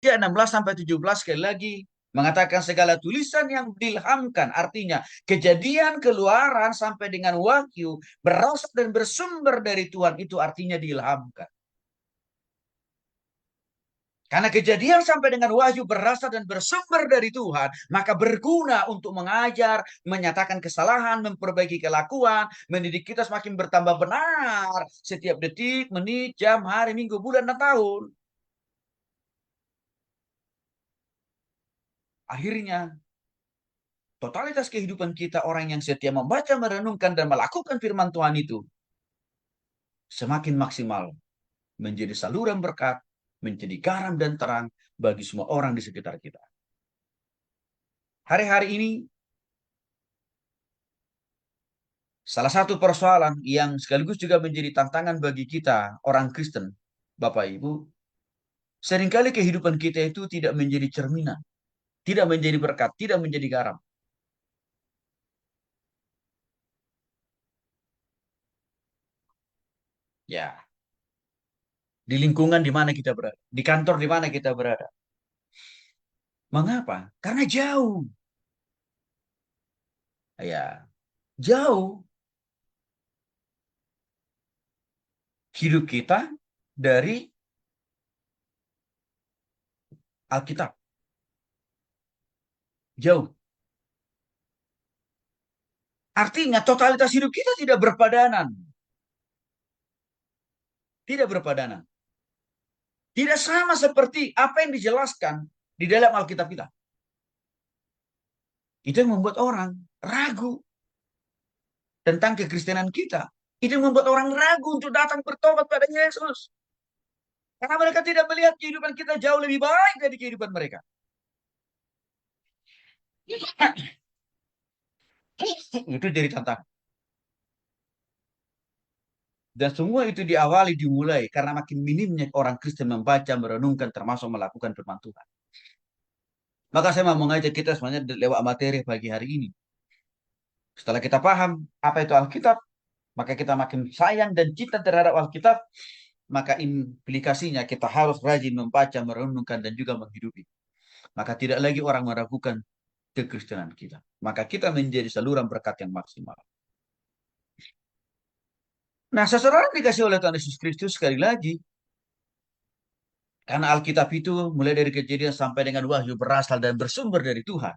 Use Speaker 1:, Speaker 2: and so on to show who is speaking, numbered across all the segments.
Speaker 1: 16-17 sekali lagi mengatakan segala tulisan yang diilhamkan, artinya kejadian, keluaran sampai dengan wahyu berasal dan bersumber dari Tuhan, itu artinya diilhamkan. Karena kejadian sampai dengan wahyu berasal dan bersumber dari Tuhan, maka berguna untuk mengajar, menyatakan kesalahan, memperbaiki kelakuan, mendidik kita semakin bertambah benar setiap detik, menit, jam, hari, minggu, bulan, dan tahun. Akhirnya, totalitas kehidupan kita, orang yang setia membaca, merenungkan, dan melakukan firman Tuhan itu semakin maksimal, menjadi saluran berkat, menjadi garam dan terang bagi semua orang di sekitar kita. Hari-hari ini, salah satu persoalan yang sekaligus juga menjadi tantangan bagi kita, orang Kristen, Bapak Ibu, seringkali kehidupan kita itu tidak menjadi cerminan, tidak menjadi berkat, tidak menjadi garam. Ya, di lingkungan di mana kita berada, di kantor di mana kita berada. Mengapa? Karena jauh. Ya, jauh hidup kita dari Alkitab. Jauh. Artinya totalitas hidup kita tidak berpadanan. Tidak berpadanan. Tidak sama seperti apa yang dijelaskan di dalam Alkitab kita. Itu yang membuat orang ragu tentang kekristenan kita. Itu yang membuat orang ragu untuk datang bertobat pada Yesus. Karena mereka tidak melihat kehidupan kita jauh lebih baik dari kehidupan mereka. Itu jadi tantangan. Dan semua itu diawali, dimulai karena makin minimnya orang Kristen membaca, merenungkan, termasuk melakukan firman Tuhan. Maka saya mau mengajak kita sebenarnya lewat materi pagi hari ini. Setelah kita paham apa itu Alkitab, maka kita makin sayang dan cinta terhadap Alkitab, maka implikasinya kita harus rajin membaca, merenungkan, dan juga menghidupi. Maka tidak lagi orang meragukan kekristenan kita. Maka kita menjadi saluran berkat yang maksimal. Nah, seseorang dikasih oleh Tuhan Yesus Kristus sekali lagi, karena Alkitab itu mulai dari kejadian sampai dengan wahyu berasal dan bersumber dari Tuhan.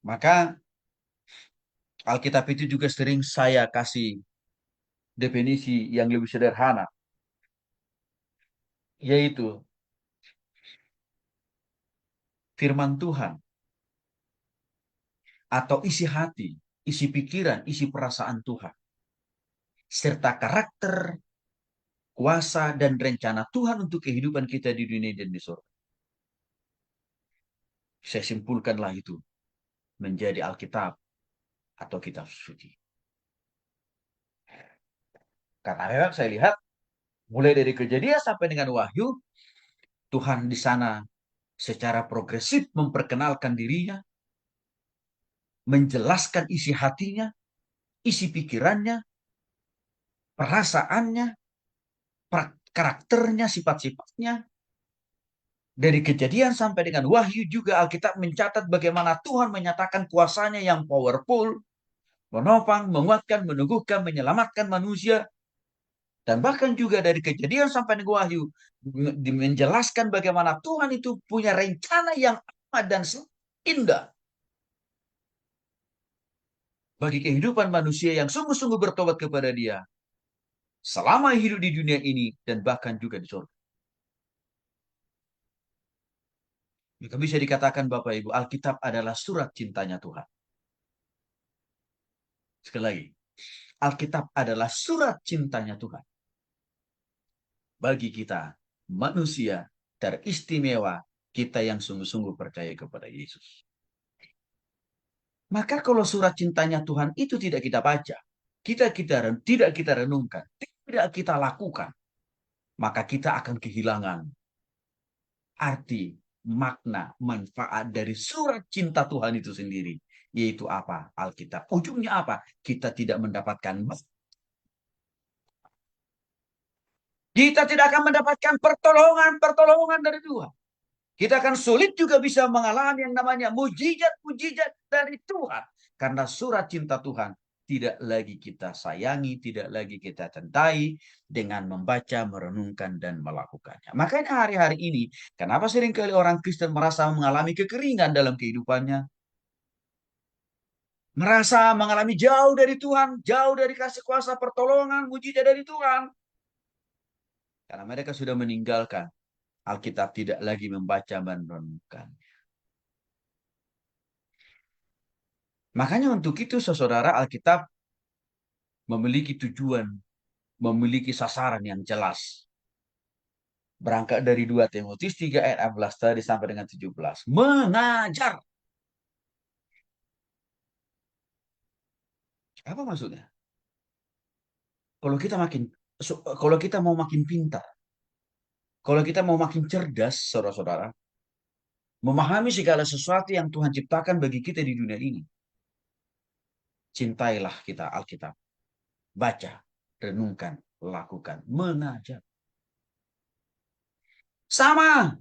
Speaker 1: Maka Alkitab itu juga sering saya kasih definisi yang lebih sederhana, yaitu firman Tuhan atau isi hati, isi pikiran, isi perasaan Tuhan, serta karakter, kuasa, dan rencana Tuhan untuk kehidupan kita di dunia dan di surga. Saya simpulkanlah itu menjadi Alkitab atau kitab suci. Karena memang saya lihat mulai dari kejadian sampai dengan wahyu, Tuhan di sana secara progresif memperkenalkan dirinya, menjelaskan isi hatinya, isi pikirannya, perasaannya, karakternya, sifat-sifatnya. Dari kejadian sampai dengan wahyu juga Alkitab mencatat bagaimana Tuhan menyatakan kuasanya yang powerful, menopang, menguatkan, meneguhkan, menyelamatkan manusia. Dan bahkan juga dari kejadian sampai dengan wahyu menjelaskan bagaimana Tuhan itu punya rencana yang amat dan indah bagi kehidupan manusia yang sungguh-sungguh bertobat kepada Dia selama hidup di dunia ini dan bahkan juga di surga. Maka bisa dikatakan Bapak Ibu, Alkitab adalah surat cintanya Tuhan. Sekali lagi, Alkitab adalah surat cintanya Tuhan bagi kita manusia teristimewa, kita yang sungguh-sungguh percaya kepada Yesus. Maka kalau surat cintanya Tuhan itu tidak kita baca, tidak kita renungkan, tidak kita lakukan, maka kita akan kehilangan arti, makna, manfaat dari surat cinta Tuhan itu sendiri. Yaitu apa? Alkitab. Ujungnya apa? Kita tidak mendapatkan Kita tidak akan mendapatkan pertolongan dari Tuhan. Kita akan sulit juga bisa mengalami yang namanya mujizat-mujizat dari Tuhan. Karena surat cinta Tuhan tidak lagi kita sayangi, tidak lagi kita cintai dengan membaca, merenungkan, dan melakukannya. Makanya hari-hari ini, kenapa seringkali orang Kristen merasa mengalami kekeringan dalam kehidupannya? Merasa mengalami jauh dari Tuhan, jauh dari kasih kuasa pertolongan, mujizat dari Tuhan. Karena mereka sudah meninggalkan Alkitab, tidak lagi membaca dan merenungkan. Makanya untuk itu, saudara, Alkitab memiliki tujuan, memiliki sasaran yang jelas. Berangkat dari 2 Timotius 3 ayat 16 tadi sampai dengan 17. Mengajar. Apa maksudnya? Kalau kita kalau kita mau makin pintar, kalau kita mau makin cerdas, saudara-saudara, memahami segala sesuatu yang Tuhan ciptakan bagi kita di dunia ini, cintailah kita Alkitab. Baca, renungkan, lakukan, mengajar. Sama.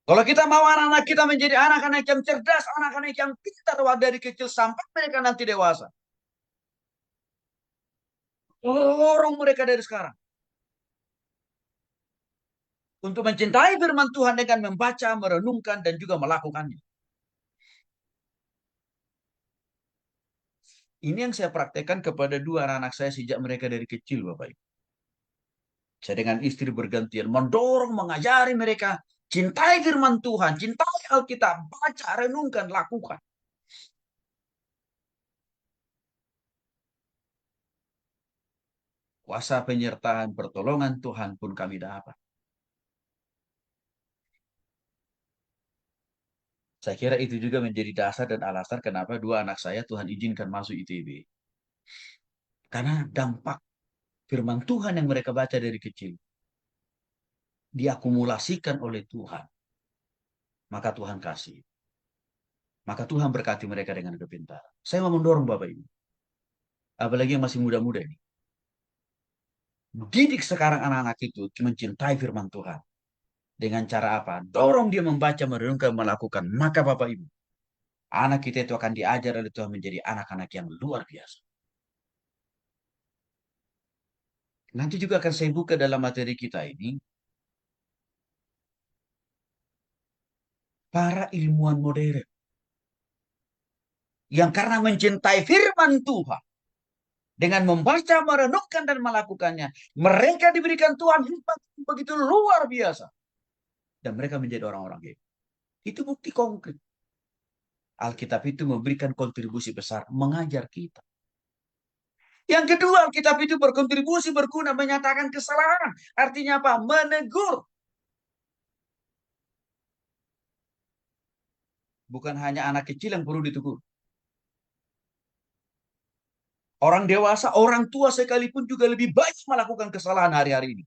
Speaker 1: Kalau kita mau anak-anak kita menjadi anak-anak yang cerdas, anak-anak yang pintar dari kecil sampai mereka nanti dewasa. Dorong mereka dari sekarang untuk mencintai firman Tuhan dengan membaca, merenungkan, dan juga melakukannya. Ini yang saya praktekkan kepada dua anak-anak saya sejak mereka dari kecil, Bapak Ibu. Saya dengan istri bergantian mendorong, mengajari mereka cintai firman Tuhan, cintai Alkitab, baca, renungkan, lakukan. Kuasa penyertaan pertolongan Tuhan pun kami dapat. Saya kira itu juga menjadi dasar dan alasan kenapa dua anak saya Tuhan izinkan masuk ITB. Karena dampak firman Tuhan yang mereka baca dari kecil diakumulasikan oleh Tuhan. Maka Tuhan kasih. Maka Tuhan berkati mereka dengan kepintaran. Saya mau mendorong Bapak Ibu. Apalagi yang masih muda-muda ini. Didik sekarang anak-anak itu mencintai firman Tuhan. Dengan cara apa? Dorong dia membaca, merenungkan, melakukan. Maka Bapak Ibu, anak kita itu akan diajar oleh Tuhan menjadi anak-anak yang luar biasa. Nanti juga akan saya buka dalam materi kita ini. Para ilmuwan modern. Yang karena mencintai firman Tuhan. Dengan membaca, merenungkan, dan melakukannya. Mereka diberikan Tuhan hikmat begitu luar biasa. Dan mereka menjadi orang-orang hebat. Itu bukti konkret. Alkitab itu memberikan kontribusi besar mengajar kita. Yang kedua, Alkitab itu berkontribusi, berguna, menyatakan kesalahan. Artinya apa? Menegur. Bukan hanya anak kecil yang perlu ditegur. Orang dewasa, orang tua sekalipun juga lebih baik melakukan kesalahan hari-hari ini.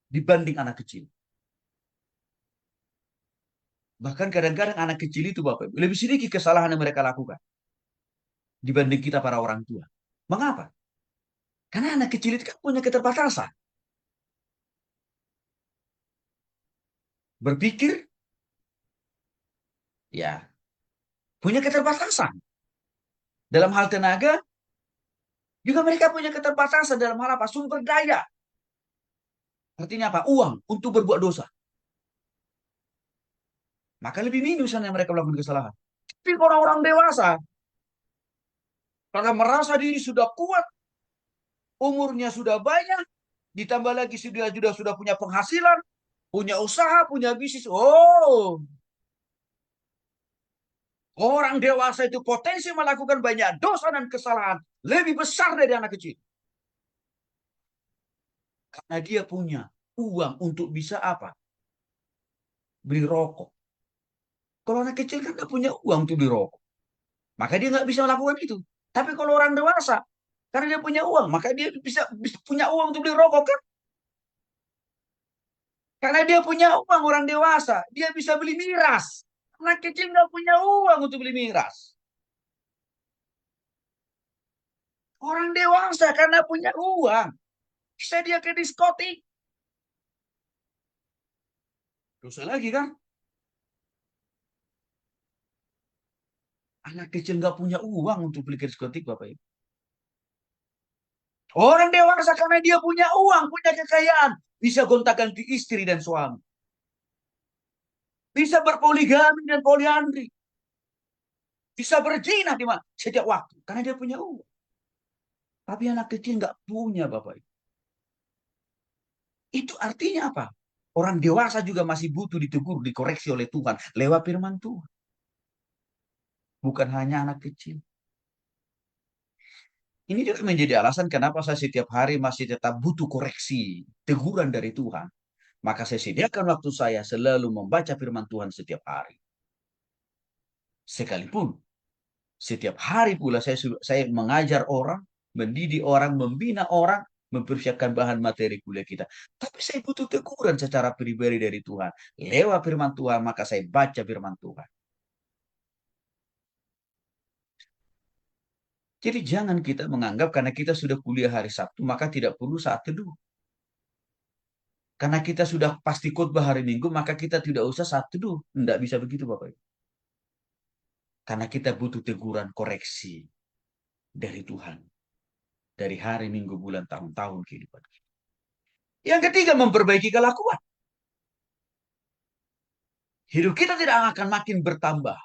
Speaker 1: Dibanding anak kecil. Bahkan kadang-kadang anak kecil itu Bapak, lebih sedikit kesalahan yang mereka lakukan. Dibanding kita para orang tua. Mengapa? Karena anak kecil itu kan punya keterbatasan. Berpikir, ya, punya keterbatasan. Dalam hal tenaga, juga mereka punya keterbatasan dalam hal apa? Sumber daya. Artinya apa? Uang untuk berbuat dosa. Maka lebih minus yang mereka melakukan kesalahan. Tapi orang-orang dewasa, karena merasa diri sudah kuat, umurnya sudah banyak, ditambah lagi sudah punya penghasilan, punya usaha, punya bisnis. Oh, orang dewasa itu potensi melakukan banyak dosa dan kesalahan lebih besar dari anak kecil. Karena dia punya uang untuk bisa apa? Beli rokok. Kalau anak kecil kan nggak punya uang untuk beli rokok. Maka dia nggak bisa melakukan itu. Tapi kalau orang dewasa, karena dia punya uang, maka dia bisa punya uang untuk beli rokok kan? Karena dia punya uang orang dewasa, dia bisa beli miras. Anak kecil nggak punya uang untuk beli miras. Orang dewasa karena punya uang, bisa dia ke diskotik, Dosa lagi kan? Anak kecil nggak punya uang untuk beli diskotik, Bapak Ibu. Orang dewasa karena dia punya uang, punya kekayaan, bisa gonta-ganti istri dan suami. Bisa berpoligami dan poliandri. Bisa berzina di mana setiap waktu karena dia punya uang. Tapi anak kecil nggak punya, Bapak Ibu. Itu artinya apa? Orang dewasa juga masih butuh ditegur, dikoreksi oleh Tuhan lewat firman Tuhan. Bukan hanya anak kecil. Ini juga menjadi alasan kenapa saya setiap hari masih tetap butuh koreksi, teguran dari Tuhan. Maka saya sediakan waktu saya selalu membaca firman Tuhan setiap hari. Sekalipun setiap hari pula saya mengajar orang, mendidik orang, membina orang, mempersiapkan bahan materi kuliah kita. Tapi saya butuh teguran secara pribadi dari Tuhan. Lewat firman Tuhan, maka saya baca firman Tuhan. Jadi jangan kita menganggap karena kita sudah kuliah hari Sabtu, maka tidak perlu saat teduh. Karena kita sudah pasti khotbah hari Minggu, maka kita tidak usah saat teduh. Tidak bisa begitu, Bapak Ibu. Karena kita butuh teguran koreksi dari Tuhan. Dari hari, minggu, bulan, tahun-tahun kehidupan kita. Yang ketiga, memperbaiki kelakuan. Hidup kita tidak akan makin bertambah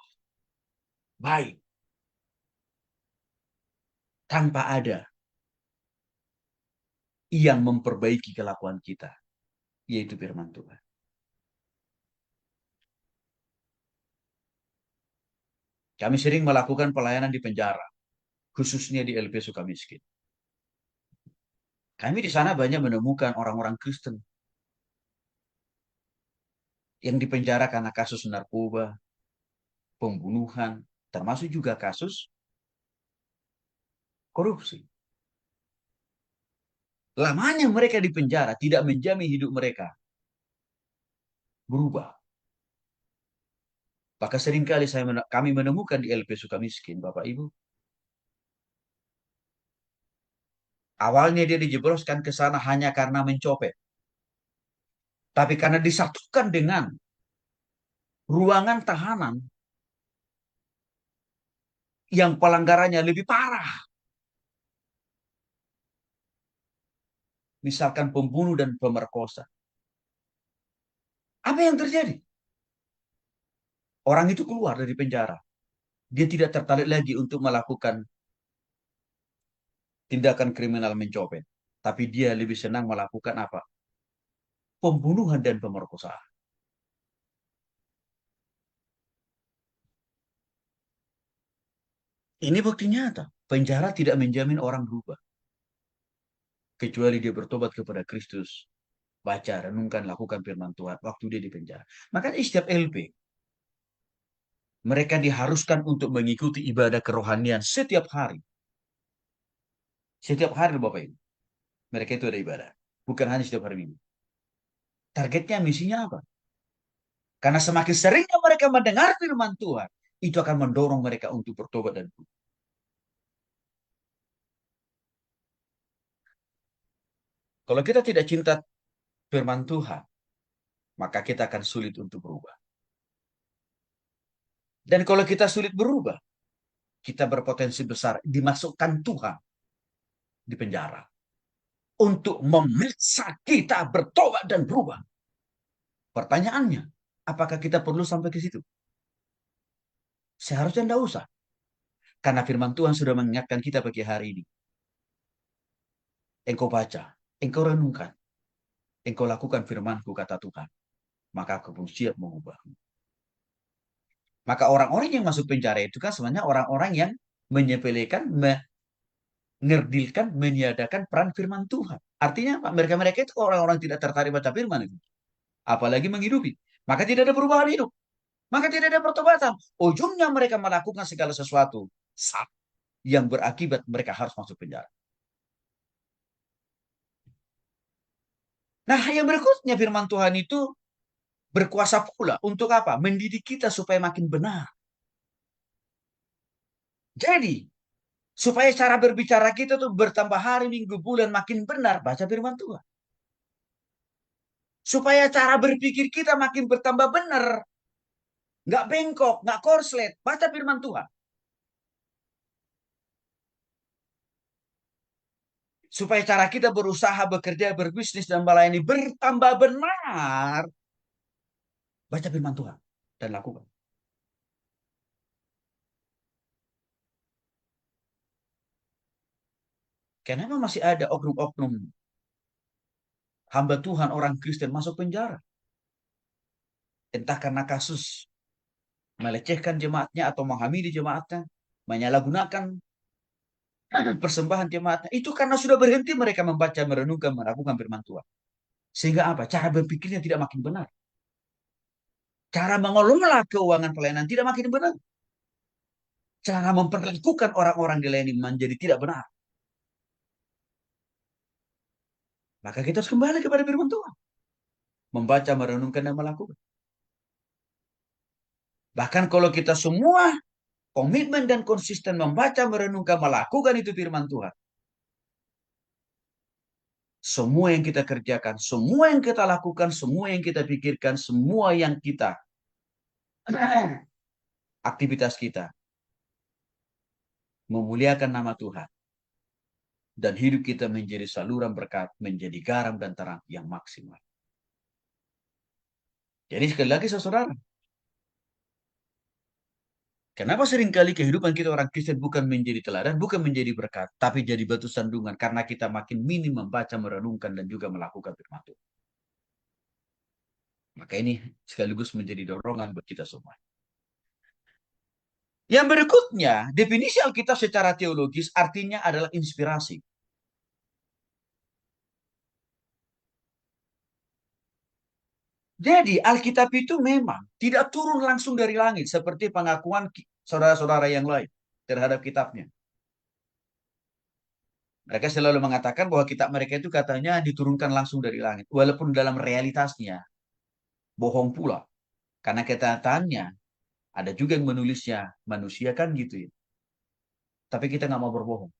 Speaker 1: baik tanpa ada yang memperbaiki kelakuan kita, yaitu firman Tuhan. Kami sering melakukan pelayanan di penjara, khususnya di LP Sukamiskin. Kami di sana banyak menemukan orang-orang Kristen yang dipenjara karena kasus narkoba, pembunuhan, termasuk juga kasus korupsi. Lamanya mereka di penjara tidak menjamin hidup mereka berubah. Maka seringkali kami menemukan di LP Sukamiskin, Bapak Ibu. Awalnya dia dijebloskan ke sana hanya karena mencopet. Tapi karena disatukan dengan ruangan tahanan yang pelanggarannya lebih parah. Misalkan pembunuh dan pemerkosa. Apa yang terjadi? Orang itu keluar dari penjara. Dia tidak tertarik lagi untuk melakukan tindakan kriminal mencopet. Tapi dia lebih senang melakukan apa? Pembunuhan dan pemerkosaan. Ini bukti nyata. Penjara tidak menjamin orang berubah. Kecuali dia bertobat kepada Kristus. Baca, renungkan, lakukan firman Tuhan. Waktu dia di penjara. Makanya setiap LP. Mereka diharuskan untuk mengikuti ibadah kerohanian setiap hari. Setiap hari, Bapak Ibu. Mereka itu ada ibadah. Bukan hanya setiap hari Minggu. Targetnya, misinya apa? Karena semakin seringnya mereka mendengar firman Tuhan, itu akan mendorong mereka untuk bertobat dan berubah. Kalau kita tidak cinta firman Tuhan, maka kita akan sulit untuk berubah. Dan kalau kita sulit berubah, kita berpotensi besar dimasukkan Tuhan di penjara untuk memaksa kita bertobat dan berubah. Pertanyaannya, apakah kita perlu sampai ke situ? Seharusnya tidak usah. Karena firman Tuhan sudah mengingatkan kita pagi hari ini. Engkau baca, engkau renungkan, engkau lakukan firmanku, kata Tuhan. Maka aku pun siap mengubahmu. Maka orang-orang yang masuk penjara itu kan sebenarnya orang-orang yang menyepelekan, mengerdilkan, meniadakan peran firman Tuhan. Artinya apa? Mereka-mereka itu orang-orang tidak tertarik baca firman itu. Apalagi menghidupi. Maka tidak ada perubahan hidup. Maka tidak ada pertobatan. Ujungnya mereka melakukan segala sesuatu yang berakibat mereka harus masuk penjara. Nah, yang berikutnya firman Tuhan itu berkuasa pula untuk apa? Mendidik kita supaya makin benar. Jadi, supaya cara berbicara kita tuh bertambah hari, minggu, bulan makin benar, baca firman Tuhan. Supaya cara berpikir kita makin bertambah benar. Nggak bengkok, nggak korslet. Baca firman Tuhan. Supaya cara kita berusaha, bekerja, berbisnis, dan melayani bertambah benar. Baca firman Tuhan dan lakukan. Kenapa masih ada oknum-oknum hamba Tuhan, orang Kristen masuk penjara? Entah karena kasus melecehkan jemaatnya atau menghamili jemaatnya, menyalahgunakan persembahan jemaatnya. Itu karena sudah berhenti mereka membaca, merenungkan, melakukan firman Tuhan. Sehingga apa? Cara berpikirnya tidak makin benar. Cara mengelola keuangan pelayanan tidak makin benar. Cara memperlakukan orang-orang di layanan menjadi tidak benar. Maka kita harus kembali kepada firman Tuhan. Membaca, merenungkan, dan melakukan. Bahkan kalau kita semua komitmen dan konsisten membaca, merenungkan, melakukan itu firman Tuhan. Semua yang kita kerjakan, semua yang kita lakukan, semua yang kita pikirkan, semua yang kita aktivitas kita memuliakan nama Tuhan. Dan hidup kita menjadi saluran berkat, menjadi garam dan terang yang maksimal. Jadi sekali lagi saudara, kenapa seringkali kehidupan kita orang Kristen bukan menjadi teladan, bukan menjadi berkat, tapi jadi batu sandungan karena kita makin minim membaca, merenungkan, dan juga melakukan firman Tuhan. Maka ini sekaligus menjadi dorongan buat kita semua. Yang berikutnya, definisi Alkitab secara teologis artinya adalah inspirasi. Jadi Alkitab itu memang tidak turun langsung dari langit seperti pengakuan saudara-saudara yang lain terhadap kitabnya. Mereka selalu mengatakan bahwa kitab mereka itu katanya diturunkan langsung dari langit. Walaupun dalam realitasnya bohong pula. Karena kenyataannya ada juga yang menulisnya manusia kan gitu ya. Tapi kita nggak mau berbohong.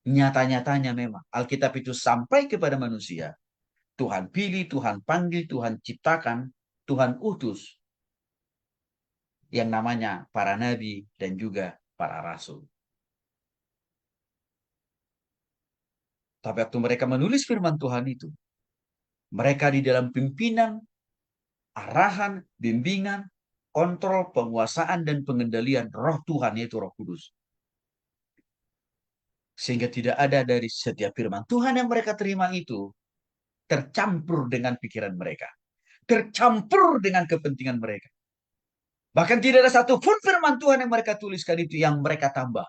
Speaker 1: Nyata-nyatanya memang Alkitab itu sampai kepada manusia. Tuhan pilih, Tuhan panggil, Tuhan ciptakan, Tuhan utus. Yang namanya para nabi dan juga para rasul. Tapi waktu mereka menulis firman Tuhan itu, mereka di dalam pimpinan, arahan, bimbingan, kontrol, penguasaan, dan pengendalian roh Tuhan, yaitu roh kudus. Sehingga tidak ada dari setiap firman Tuhan yang mereka terima itu tercampur dengan pikiran mereka. Tercampur dengan kepentingan mereka. Bahkan tidak ada satupun firman Tuhan yang mereka tuliskan itu yang mereka tambah.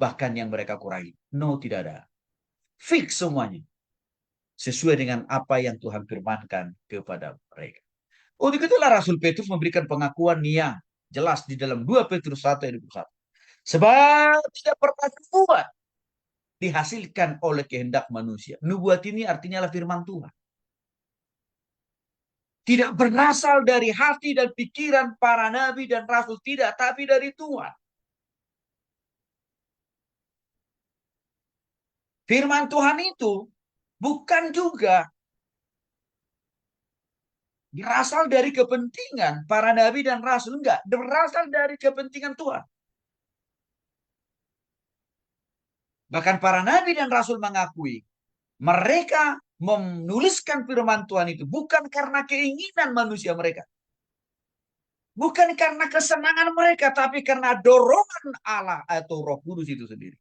Speaker 1: Bahkan yang mereka kurangi. No, tidak ada. Fix semuanya. Sesuai dengan apa yang Tuhan firmankan kepada mereka. Untuk itulah Rasul Petrus memberikan pengakuan yang jelas di dalam 2 Petrus 1 ayat 21. Sebab tidak pernah nubuat dihasilkan oleh kehendak manusia. Nubuat ini artinya adalah firman Tuhan. Tidak berasal dari hati dan pikiran para nabi dan rasul. Tidak, tapi dari Tuhan. Firman Tuhan itu bukan juga berasal dari kepentingan para nabi dan rasul. Enggak, berasal dari kepentingan Tuhan. Bahkan para nabi dan rasul mengakui mereka menuliskan firman Tuhan itu bukan karena keinginan manusia mereka. Bukan karena kesenangan mereka, tapi karena dorongan Allah atau Roh Kudus itu sendiri.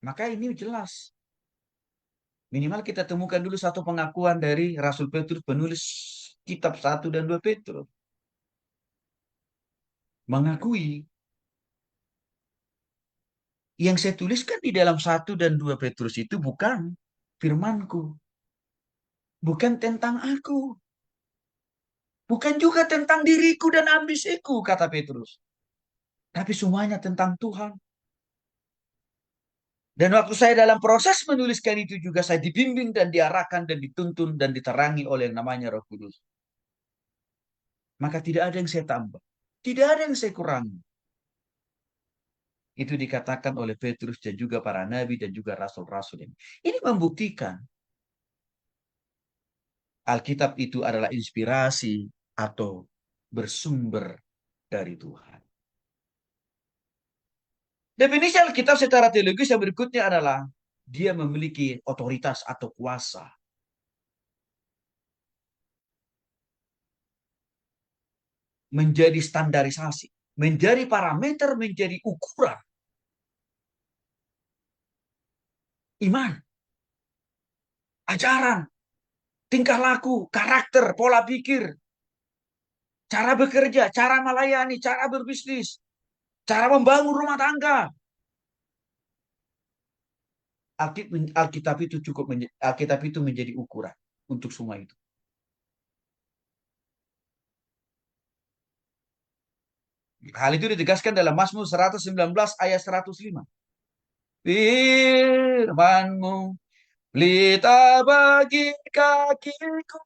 Speaker 1: Maka ini jelas. Minimal kita temukan dulu satu pengakuan dari Rasul Petrus penulis kitab 1 dan 2 Petrus. Mengakui yang saya tuliskan di dalam 1 dan 2 Petrus itu bukan firmanku. Bukan tentang aku. Bukan juga tentang diriku dan ambisiku, kata Petrus. Tapi semuanya tentang Tuhan. Dan waktu saya dalam proses menuliskan itu juga saya dibimbing dan diarahkan dan dituntun dan diterangi oleh yang namanya Roh Kudus. Maka tidak ada yang saya tambah. Tidak ada yang saya kurangi. Itu dikatakan oleh Petrus dan juga para nabi dan juga rasul-rasul ini. Ini membuktikan Alkitab itu adalah inspirasi atau bersumber dari Tuhan. Definisi Alkitab secara teologis yang berikutnya adalah dia memiliki otoritas atau kuasa menjadi standarisasi, menjadi parameter, menjadi ukuran iman, ajaran, tingkah laku, karakter, pola pikir, cara bekerja, cara melayani, cara berbisnis, cara membangun rumah tangga. Alkitab itu Alkitab itu menjadi ukuran untuk semua itu. Hal itu ditegaskan dalam Mazmur 119 ayat 105. Firman-Mu pelita bagi kakiku,